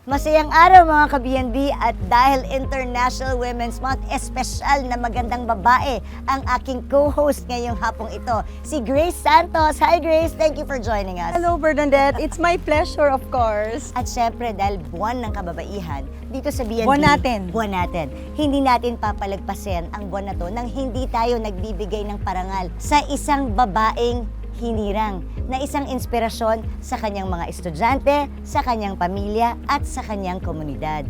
Masayang araw mga ka-BNB at dahil International Women's Month, espesyal na magandang babae ang aking co-host ngayong hapong ito, si Grace Santos. Hi Grace, thank you for joining us. Hello Bernadette, it's my pleasure of course. At syempre dahil buwan ng kababaihan, dito sa BNB, Buwan natin. Hindi natin papalagpasin ang buwan na to nang hindi tayo nagbibigay ng parangal sa isang babaeng hinirang na isang inspirasyon sa kanyang mga estudyante, sa kanyang pamilya at sa kanyang komunidad.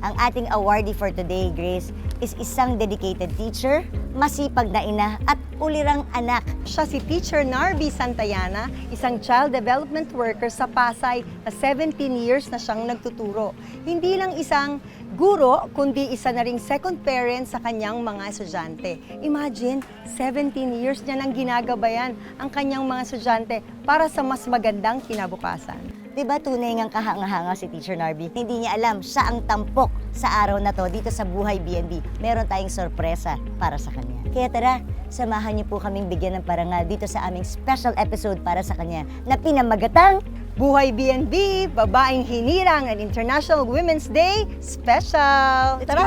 Ang ating awardee for today, Grace, is isang dedicated teacher, masipag na ina at ulirang anak. Siya si Teacher Narby Santayana, isang child development worker sa Pasay na 17 years na siyang nagtuturo. Hindi lang isang guro, kundi isa na ring second parent sa kanyang mga estudyante. Imagine, 17 years niya nang ginagabayan ang kanyang mga estudyante para sa mas magandang kinabukasan. Diba tunay ngang kahanga-hanga si Teacher Narby? Hindi niya alam, siya ang tampok sa araw na to dito sa Buhay BNB. Meron tayong sorpresa para sa kanya. Kaya tara, samahan niyo po kaming bigyan ng parangal dito sa aming special episode para sa kanya na pinamagatang Buhay BNB, Babaeng Hinirang and International Women's Day Special! Let's go!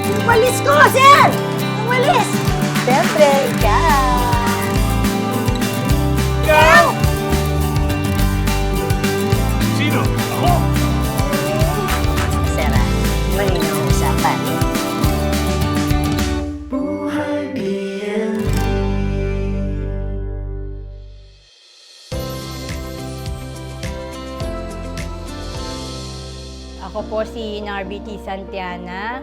Yung walis ko, sir! Yung walis! Siyempre, ikaw! Ikaw! Sino? Ako? Sera, malinaw ang usapan. Ako po si Narby T. Santayana,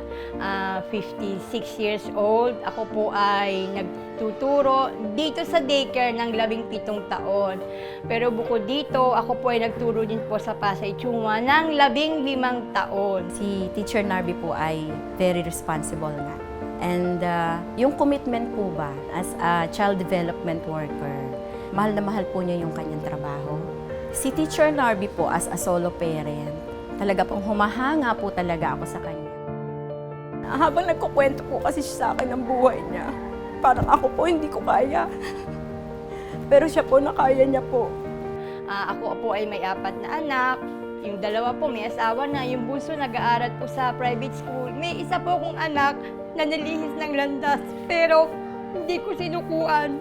56 years old. Ako po ay nagtuturo dito sa daycare ng 17 taon. Pero bukod dito, ako po ay nagturo din po sa Pasay Chuma ng 15 taon. Si Teacher Narby po ay very responsible nga. And yung commitment po ba as a child development worker, mahal na mahal po niya yung kanyang trabaho. Si Teacher Narby po as a solo parent, talaga pong humahanga po talaga ako sa kanya. Habang nagkukwento po kasi siya sa akin ng buhay niya, parang ako po hindi ko kaya. Pero siya po nakaya niya po. Ako po ay may 4 na anak. Yung 2 po may asawa na. Yung bunso nag-aaral po sa private school. May isa po akong anak na nalihis ng landas. Pero hindi ko sinukuan.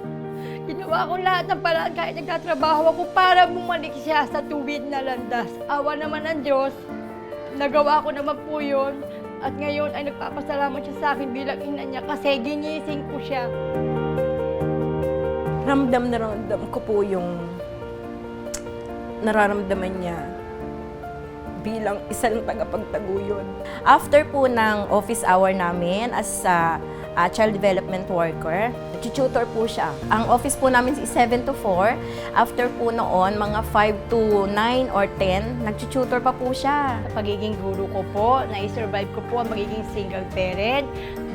Ginawa ko lahat ng paraan kahit nagtatrabaho ako para bumalik siya sa tuwid na landas. Awa naman ng Diyos, nagawa ko naman po yun. At ngayon ay nagpapasalamat siya sa akin bilang ina niya kasi ginising ko siya. Ramdam na ramdam ko po yung nararamdaman niya bilang isang tagapagtaguyod. After po ng office hour namin as a child development worker, tutor po siya. Ang office po namin is 7 to 4. After po noon, mga 5 to 9 or 10, nag-tutor pa po siya. Sa pagiging guru ko po, na-survive ko po ang magiging single parent.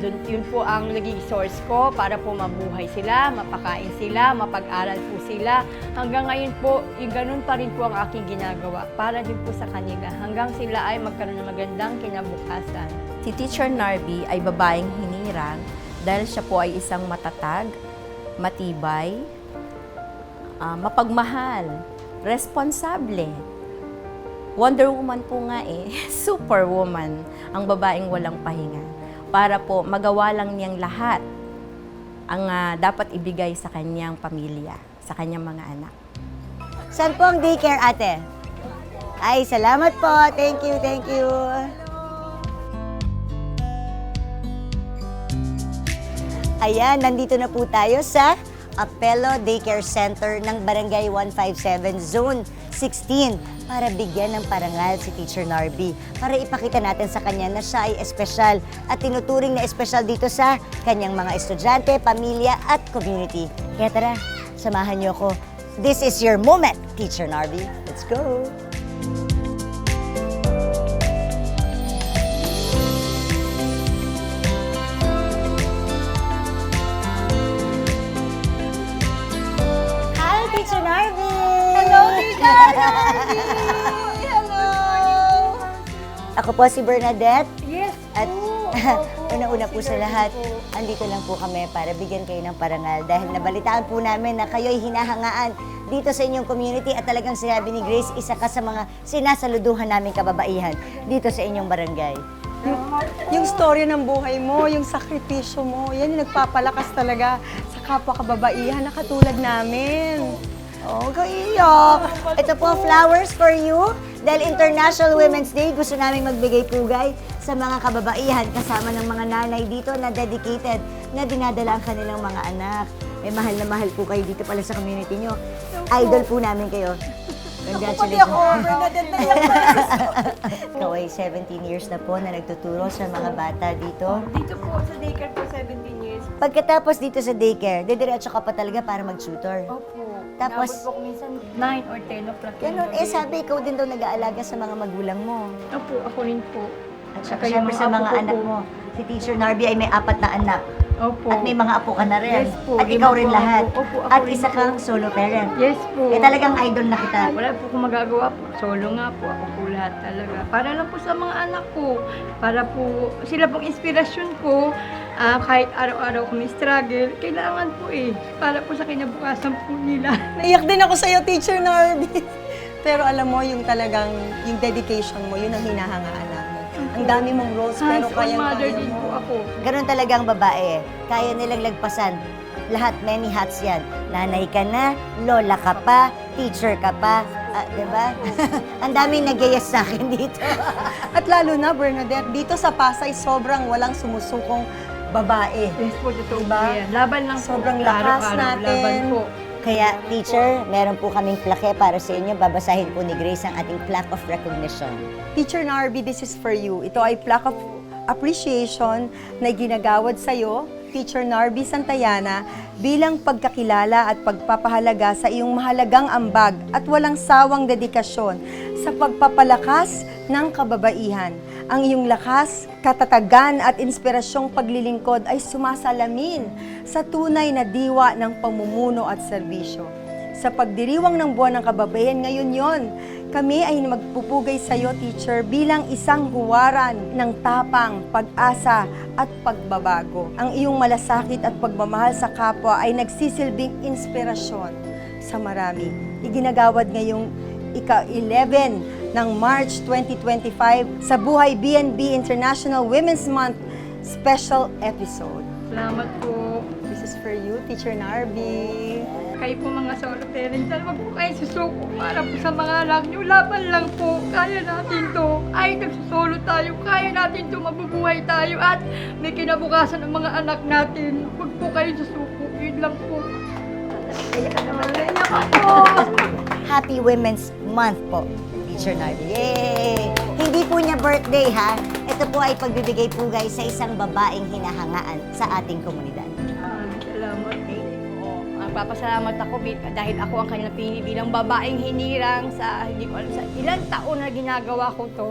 Yun po ang naging source ko para po mabuhay sila, mapakain sila, mapag-aral po sila. Hanggang ngayon po, yung ganun pa rin po ang aking ginagawa para din po sa kanila. Hanggang sila ay magkaroon ng magandang kinabukasan. Si Teacher Narby ay babaeng hinirang dahil siya po ay isang matatag, matibay, mapagmahal, responsable. Wonder Woman po nga Superwoman, ang babaeng walang pahinga. Para po magawa lang niyang lahat ang dapat ibigay sa kanyang pamilya, sa kanyang mga anak. Saan po ang daycare, ate? Ay, salamat po. Thank you, thank you. Ayan, nandito na po tayo sa Apelo Daycare Center ng Barangay 157 Zone 16 para bigyan ng parangal si Teacher Narby. Para ipakita natin sa kanya na siya ay espesyal at tinuturing na espesyal dito sa kanyang mga estudyante, pamilya at community. Kaya tara, samahan niyo ako. This is your moment, Teacher Narby. Let's go! Hi, Teacher Narby! Hello, Teacher Narby! Hello! Ako po si Bernadette. Yes At po. una-una po sa lahat, andito lang po kami para bigyan kayo ng parangal dahil nabalitaan po namin na kayo'y hinahangaan dito sa inyong community at talagang sinabi ni Grace, isa ka sa mga sinasaluduhan namin kababaihan dito sa inyong barangay. Yung storya ng buhay mo, yung sakripisyo mo, yan yung nagpapalakas talaga sa kapwa kababaihan na katulad namin. Oh, kaiyak. Ito po, flowers for you. Dahil International Women's Day, gusto namin magbigay pugay sa mga kababaihan kasama ng mga nanay dito na dedicated na dinadala ang kanilang mga anak. Mahal na mahal po kayo dito pala sa community nyo. Idol po namin kayo. Congratulations. Ikaw ay 17 years na po na nagtuturo sa mga bata dito. Dito po sa daycare po 17 years. Pagkatapos dito sa daycare, didiretso ka pa talaga para mag-tutor. Opo. Tapos- Inabot po ko minsan 9 or 10 o'clock. yung Ganun, gabi. sabi ikaw din daw nag-aalaga sa mga magulang mo. Opo, ako rin po. At saka Saka yung syempre sa mga mga apo ko anak po. mo. Si Teacher Narby ay may 4 na anak. Opo. At may mga apo ka na rin. Yes po, At lima ikaw po rin ako. lahat. Opo, ako At rin isa po. kang solo parent. Yes po. Eh talagang idol na kita. Wala po akong magagawa po. Solo nga po. Ako po lahat talaga. Para lang po sa mga anak ko. Para po, sila pong inspirasyon ko. Kahit araw-araw kami struggle, kailangan po eh. Para po sa kinabukasan po nila. Naiyak din ako sa'yo, Teacher Narby. Pero alam mo, yung talagang, yung dedication mo, yun ang hinahangaan namin. Ang dami mong roles, pero Hands-on mother kayang-kaya din po mo. ako. Ganun talaga ang babae eh. Kaya nilang lagpasan. Lahat, many hats yan. Nanay ka na, lola ka pa, teacher ka pa. Diba? Ang daming nag-yes sa akin dito. At lalo na, Bernadette, dito sa Pasay, sobrang walang sumusukong babae. Yes po, totoo Diba? po yan. Laban lang po. Sobrang lakas Araw-araw, natin. Laban po. Kaya, teacher, meron po kaming plaque para sa inyo. Babasahin po ni Grace ang ating plaque of recognition. Teacher Narby, this is for you. Ito ay plaque of appreciation na ginagawad sa'yo, Teacher Narby Santayana, bilang pagkakilala at pagpapahalaga sa iyong mahalagang ambag at walang sawang dedikasyon sa pagpapalakas ng kababaihan. Ang iyong lakas, katatagan at inspirasyong paglilingkod ay sumasalamin sa tunay na diwa ng pamumuno at serbisyo. Sa pagdiriwang ng buwan ng kababaihan ngayon yon, kami ay magpupugay sa iyo, teacher, bilang isang huwaran ng tapang, pag-asa at pagbabago. Ang iyong malasakit at pagmamahal sa kapwa ay nagsisilbing inspirasyon sa marami. Iginagawad ngayong ika-11 ng March 2025 sa Buhay BNB International Women's Month Special Episode. Salamat po. This is for you, Teacher Narby. Kayo po mga solo parents, wag po kayo susuko para po sa mga anak nyo. Laban lang po. Kaya natin to. Ay, nagsusolo tayo. Kaya natin to. Mabubuhay tayo. At may kinabukasan ng mga anak natin. Wag po kayo susuko. Yun lang po. Iyak ako. Happy Women's Month po, Teacher Narby. Yay! Hindi po niya birthday, ha? Ito po ay pagbibigay pugay sa isang babaeng hinahangaan sa ating komunidad. Salamat po. Papasalamat ako dahil ako ang kanilang pinili bilang babaeng hinirang sa hindi ko alam sa ilang taon na ginagawa ko to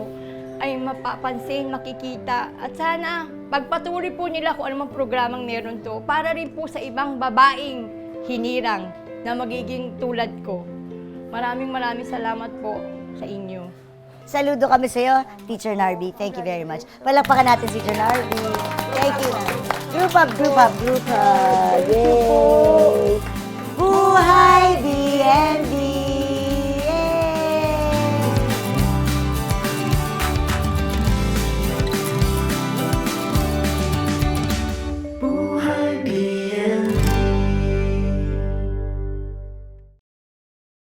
ay mapapansin, makikita at sana pagpatuloy po nila kung anumang programang meron to para rin po sa ibang babaeng hinirang na magiging tulad ko. Maraming salamat po sa inyo. Saludo kami sa iyo, Teacher Narby. Thank you very much. Palakpakan natin si Teacher Narby. Thank you. Group up, group up, group up. Yay! Buhay BNB!